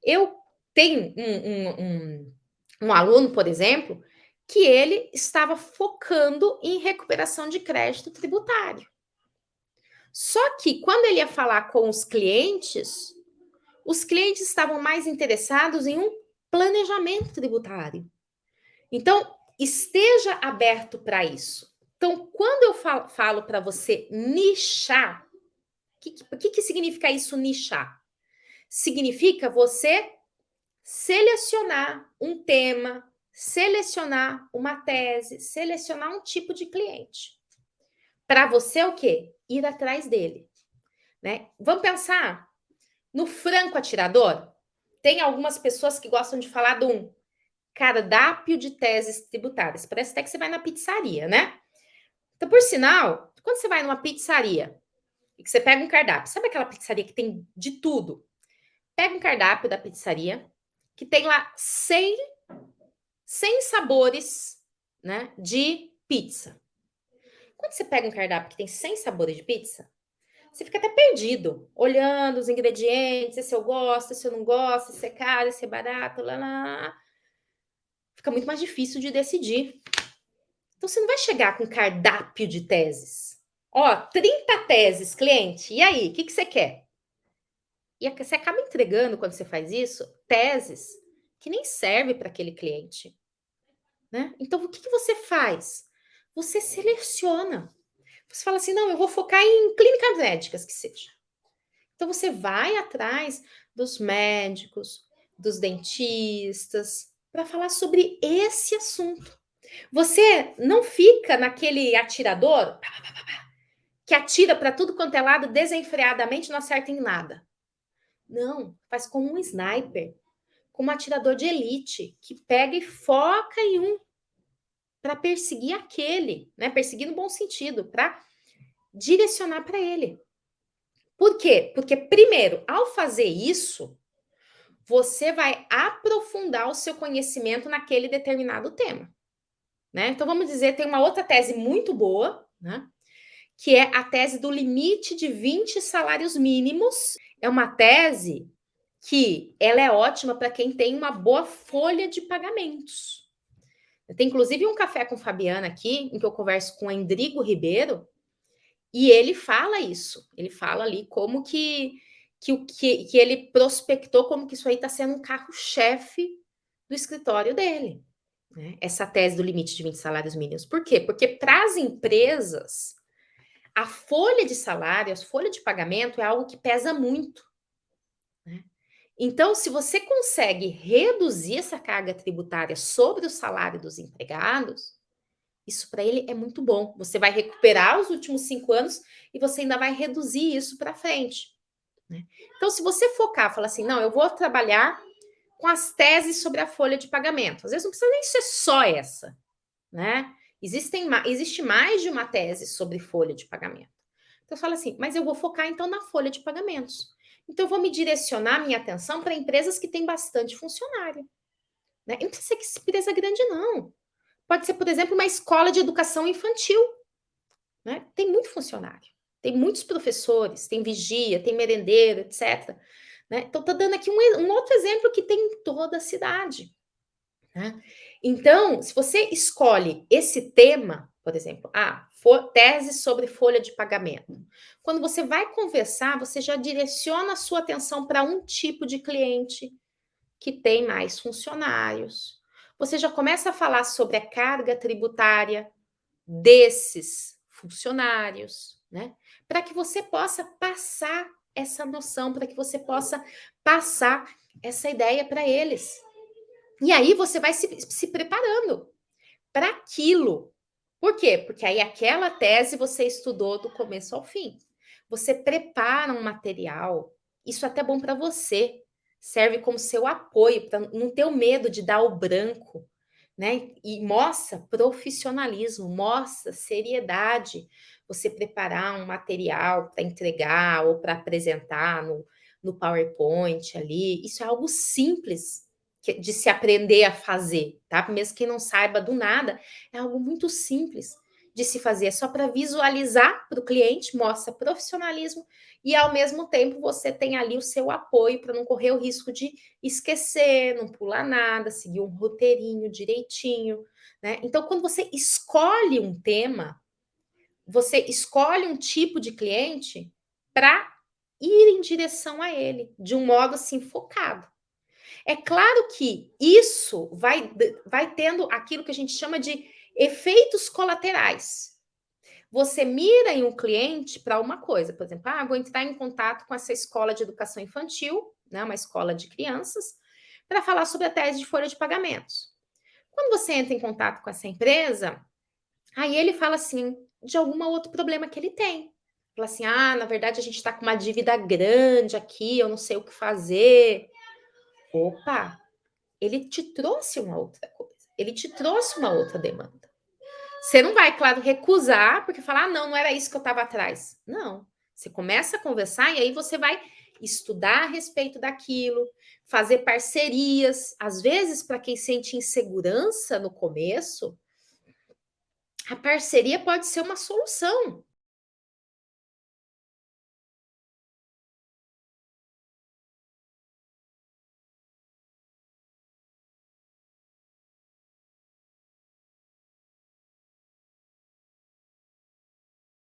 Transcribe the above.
Eu tenho um aluno, por exemplo, que ele estava focando em recuperação de crédito tributário. Só que quando ele ia falar com os clientes estavam mais interessados em um planejamento tributário. Então, esteja aberto para isso. Então, quando eu falo para você nichar, o que significa isso, nichar? Significa você selecionar um tema, selecionar uma tese, selecionar um tipo de cliente. Para você, o quê? Ir atrás dele. Né? Vamos pensar no franco atirador? Tem algumas pessoas que gostam de falar de um cardápio de teses tributárias. Parece até que você vai na pizzaria, né? Então, por sinal, quando você vai numa pizzaria e que você pega um cardápio, sabe aquela pizzaria que tem de tudo? Pega um cardápio da pizzaria que tem lá 100 sabores, né, de pizza. Quando você pega um cardápio que tem 100 sabores de pizza, você fica até perdido, olhando os ingredientes, se eu gosto, se eu não gosto, se é caro, se é barato, lá, lá, lá. Fica muito mais difícil de decidir. Então, você não vai chegar com cardápio de teses. Ó, 30 teses, cliente. E aí, o que você quer? E você acaba entregando, quando você faz isso, teses que nem servem para aquele cliente. Né? Então, o que você faz? Você seleciona. Você fala assim, não, eu vou focar em clínicas médicas, que seja. Então, você vai atrás dos médicos, dos dentistas, para falar sobre esse assunto. Você não fica naquele atirador que atira para tudo quanto é lado desenfreadamente, não acerta em nada. Não, faz como um sniper, como um atirador de elite, que pega e foca em um para perseguir aquele, né? Perseguir no bom sentido, para direcionar para ele. Por quê? Porque, primeiro, ao fazer isso, você vai aprofundar o seu conhecimento naquele determinado tema. Né? Então, vamos dizer, tem uma outra tese muito boa, né? Que é a tese do limite de 20 salários mínimos. É uma tese que ela é ótima para quem tem uma boa folha de pagamentos. Tem inclusive um café com Fabiana aqui, em que eu converso com o Endrigo Ribeiro, e ele fala isso. Ele fala ali como que ele prospectou, como que isso aí está sendo um carro-chefe do escritório dele. Né? Essa tese do limite de 20 salários mínimos. Por quê? Porque para as empresas, a folha de salário, a folha de pagamento é algo que pesa muito. Né? Então, se você consegue reduzir essa carga tributária sobre o salário dos empregados, isso para ele é muito bom. Você vai recuperar os últimos 5 anos e você ainda vai reduzir isso para frente. Né? Então, se você focar, falar assim, não, eu vou trabalhar com as teses sobre a folha de pagamento. Às vezes não precisa nem ser só essa, né? Existe mais de uma tese sobre folha de pagamento. Então, fala assim, mas eu vou focar então na folha de pagamentos. Então, eu vou me direcionar minha atenção para empresas que têm bastante funcionário. Né? E não precisa ser empresa grande, não. Pode ser, por exemplo, uma escola de educação infantil. Né? Tem muito funcionário, tem muitos professores, tem vigia, tem merendeiro, etc. Né? Então, estou dando aqui um outro exemplo que tem em toda a cidade. Né? Então, se você escolhe esse tema, por exemplo, tese sobre folha de pagamento. Quando você vai conversar, você já direciona a sua atenção para um tipo de cliente que tem mais funcionários. Você já começa a falar sobre a carga tributária desses funcionários, né? Para que você possa passar essa noção, para que você possa passar essa ideia para eles. E aí você vai se preparando para aquilo. Por quê? Porque aí aquela tese você estudou do começo ao fim. Você prepara um material, isso é até bom para você, serve como seu apoio, para não ter o medo de dar o branco, né? E mostra profissionalismo, mostra seriedade. Você preparar um material para entregar ou para apresentar no PowerPoint ali, isso é algo simples de se aprender a fazer, tá? Mesmo quem não saiba do nada, é algo muito simples de se fazer, é só para visualizar para o cliente, mostra profissionalismo e ao mesmo tempo você tem ali o seu apoio para não correr o risco de esquecer, não pular nada, seguir um roteirinho direitinho, né? Então, quando você escolhe um tema, você escolhe um tipo de cliente para ir em direção a ele, de um modo assim focado. É claro que isso vai tendo aquilo que a gente chama de efeitos colaterais. Você mira em um cliente para uma coisa, por exemplo, vou entrar em contato com essa escola de educação infantil, né, uma escola de crianças, para falar sobre a tese de folha de pagamentos. Quando você entra em contato com essa empresa, aí ele fala assim de algum outro problema que ele tem. Fala assim: na verdade a gente está com uma dívida grande aqui, eu não sei o que fazer. Opa, ele te trouxe uma outra coisa, ele te trouxe uma outra demanda. Você não vai, claro, recusar, porque falar, não era isso que eu estava atrás. Não. Você começa a conversar e aí você vai estudar a respeito daquilo, fazer parcerias. Às vezes, para quem sente insegurança no começo, a parceria pode ser uma solução.